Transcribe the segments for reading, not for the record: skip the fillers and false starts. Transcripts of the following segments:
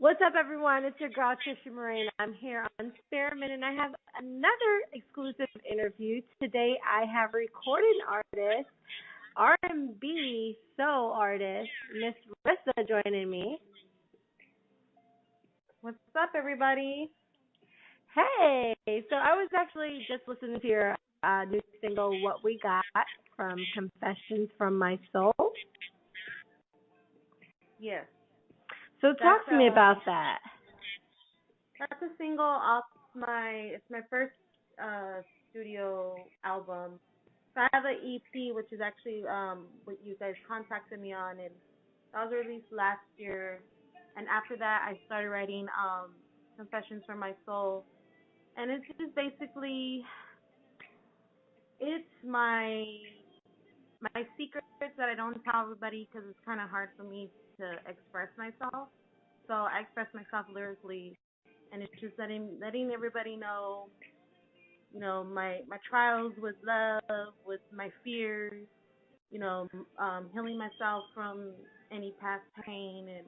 What's up, everyone? It's your girl, Trishy Marie, and I'm here on SpareMin, and I have another exclusive interview. Today, I have recording artist, R&B soul artist, Miss Rissa joining me. What's up, everybody? Hey! So I was actually just listening to your new single, What We Got, from Confessions from My Soul. Yes. So talk to me about that. That's a single off it's my first studio album. So I have an EP, which is actually what you guys contacted me on, and that was released last year. And after that, I started writing Confessions from My Soul, and it's just basically it's my secrets that I don't tell everybody because it's kind of hard for me to express myself. So I express myself lyrically, and it's just letting everybody know, my trials with love, with my fears, healing myself from any past pain, and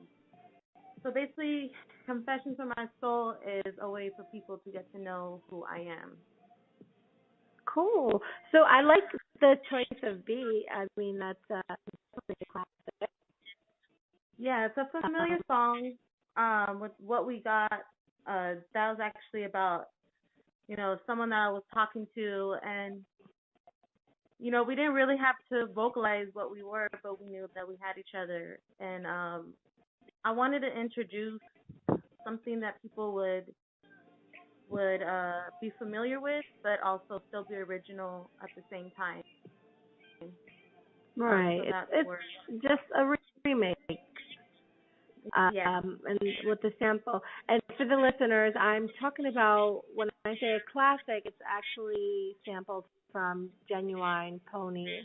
so basically, Confessions from My Soul is a way for people to get to know who I am. Cool. So I like the choice of B. I mean, that's definitely a classic. Yeah, it's a familiar song. With What We Got, that was actually about, someone that I was talking to, and we didn't really have to vocalize what we were, but we knew that we had each other, and I wanted to introduce something that people would be familiar with, but also still be original at the same time. Right. So it's just a remake. Yeah. And with the sample. And for the listeners, I'm talking about when I say a classic, it's actually sampled from Genuine Pony,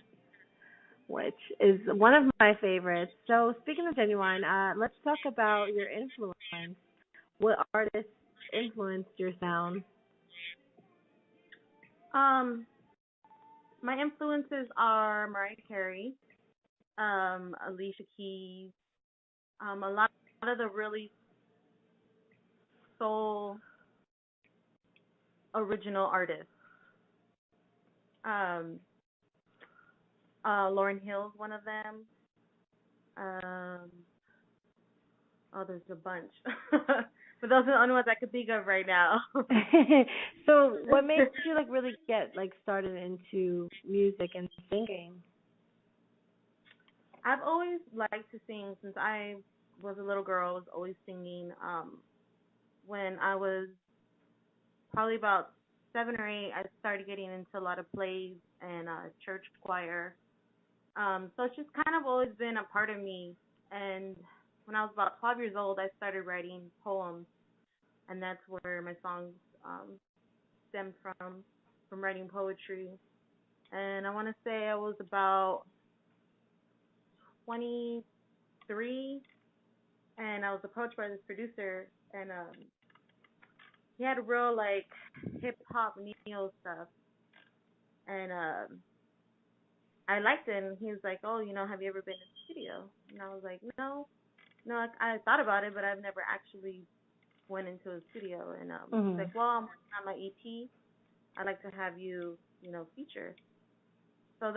which is one of my favorites. So speaking of Genuine, let's talk about your influence. What artists influenced your sound? My influences are Mariah Carey, Alicia Keys, a lot of the really soul original artists. Lauryn Hill's one of them. There's a bunch. But those are the only ones I could think of right now. So what made you really get started into music and singing? I've always liked to sing since I was a little girl. I was always singing. When I was probably about 7 or 8, I started getting into a lot of plays and church choir. So it's just kind of always been a part of me. And when I was about 12 years old, I started writing poems, and that's where my songs stemmed from writing poetry. And I want to say I was about 23, and I was approached by this producer, and he had real hip hop neo stuff, and I liked it. And he was like, "Oh, have you ever been in the studio?" And I was like, "No, I thought about it, but I've never actually went into a studio." And he's like, "Well, I'm working on my EP. I'd like to have you, feature." So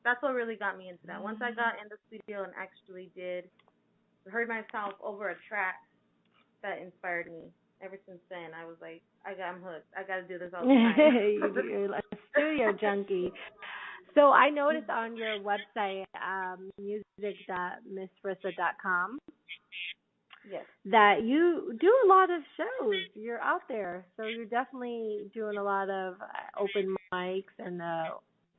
that's what really got me into that. Once I got in the studio and actually heard myself over a track, that inspired me. Ever since then, I was like, I'm hooked. I got to do this all the time. You're a studio junkie. So I noticed on your website, music.missrissa.com, yes, that you do a lot of shows. You're out there, so you're definitely doing a lot of open mics and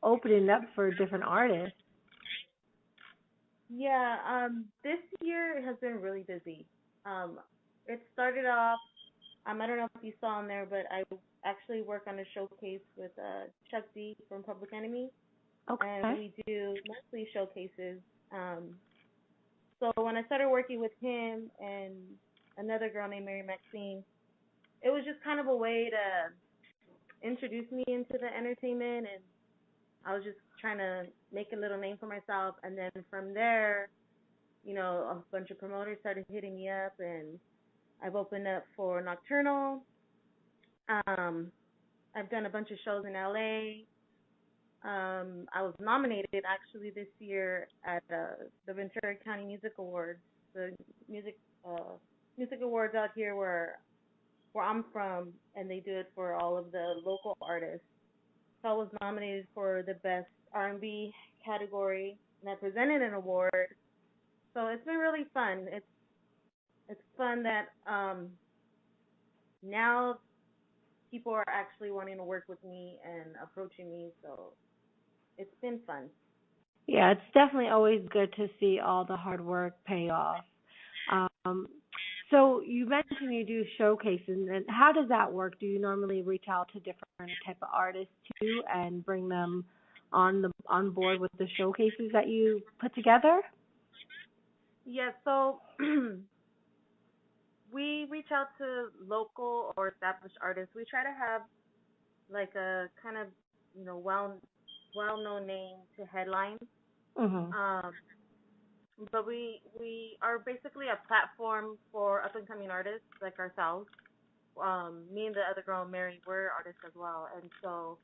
opening up for different artists. Yeah, this year has been really busy. It started off, I don't know if you saw on there, but I actually work on a showcase with Chuck D from Public Enemy. Okay. And we do mostly showcases. So when I started working with him and another girl named Mary Maxine, it was just kind of a way to introduce me into the entertainment, and I was just trying to make a little name for myself. And then from there, a bunch of promoters started hitting me up, and I've opened up for Nocturnal. Um, I've done a bunch of shows in LA. I was nominated actually this year at the Ventura County Music Awards, the music music awards out here where I'm from, and they do it for all of the local artists. So I was nominated for the best R&B category, and I presented an award. So it's been really fun. It's fun that now people are actually wanting to work with me and approaching me. So it's been fun. Yeah, it's definitely always good to see all the hard work pay off. Um, so you mentioned you do showcases, and how does that work? Do you normally reach out to different type of artists too, and bring them on board with the showcases that you put together? Yeah, so we reach out to local or established artists. We try to have like a kind of well known name to headline. Mhm. Um, but we are basically a platform for up and coming artists like ourselves. Me and the other girl, Mary, we're artists as well, and so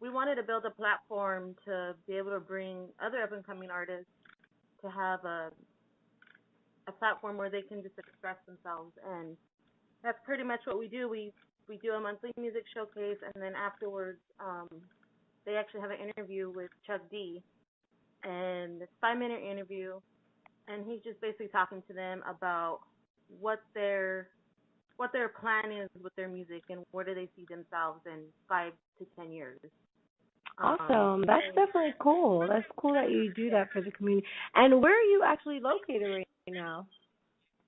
we wanted to build a platform to be able to bring other up and coming artists to have a platform where they can just express themselves, and that's pretty much what we do. We do a monthly music showcase, and then afterwards, they actually have an interview with Chuck D, and it's a 5 minute interview, and he's just basically talking to them about what their plan is with their music and where do they see themselves in 5 to 10 years. Awesome. That's definitely cool. That's cool that you do that for the community. And where are you actually located right now?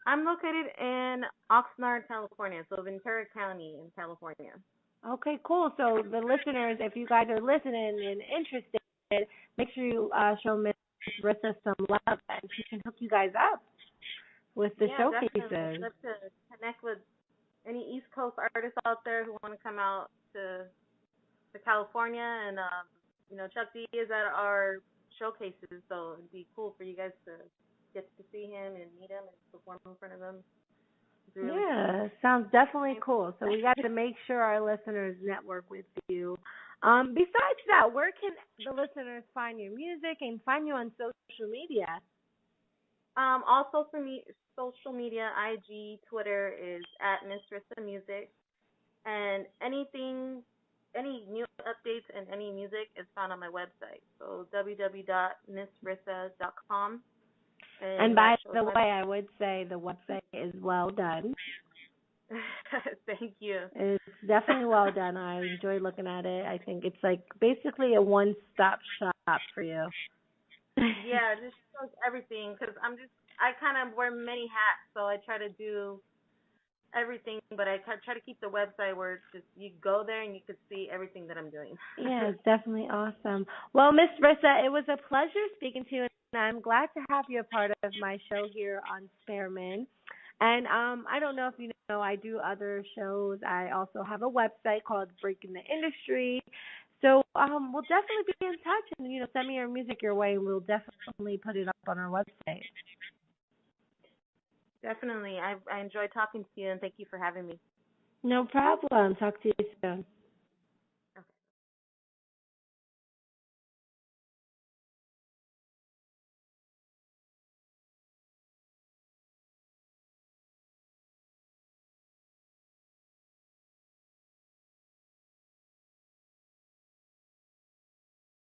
I'm located in Oxnard, California, so Ventura County in California. Okay, cool. So the listeners, if you guys are listening and interested, make sure you show Miss Rissa some love, and she can hook you guys up with the Yeah, definitely. I'd showcases. love to connect with any East Coast artists out there who want to come out to California, and Chuck D is at our showcases, so it'd be cool for you guys to get to see him and meet him and perform in front of him. It's really cool. Yeah, sounds definitely cool. So we got to make sure our listeners network with you. Besides that, where can the listeners find your music and find you on social media? Also for me, social media, IG, Twitter is at Miss Rissa Music, and any new updates and any music is found on my website. So www.missrissa.com. And And by that shows the my. way, I would say the website is well done. Thank you. It's definitely well done. I enjoy looking at it. I think it's like basically a one-stop shop for you. Yeah, it just shows everything because I kind of wear many hats, so I try to do everything, but I try to keep the website where it's just you go there and you can see everything that I'm doing. Yeah, it's definitely awesome. Well, Miss Rissa, it was a pleasure speaking to you, and I'm glad to have you a part of my show here on SpareMin. And I don't know if you know, I do other shows. I also have a website called Breaking the Industry. So we'll definitely be in touch, and send me your music your way, and we'll definitely put it up on our website. Definitely. I enjoyed talking to you, and thank you for having me. No problem. Talk to you soon.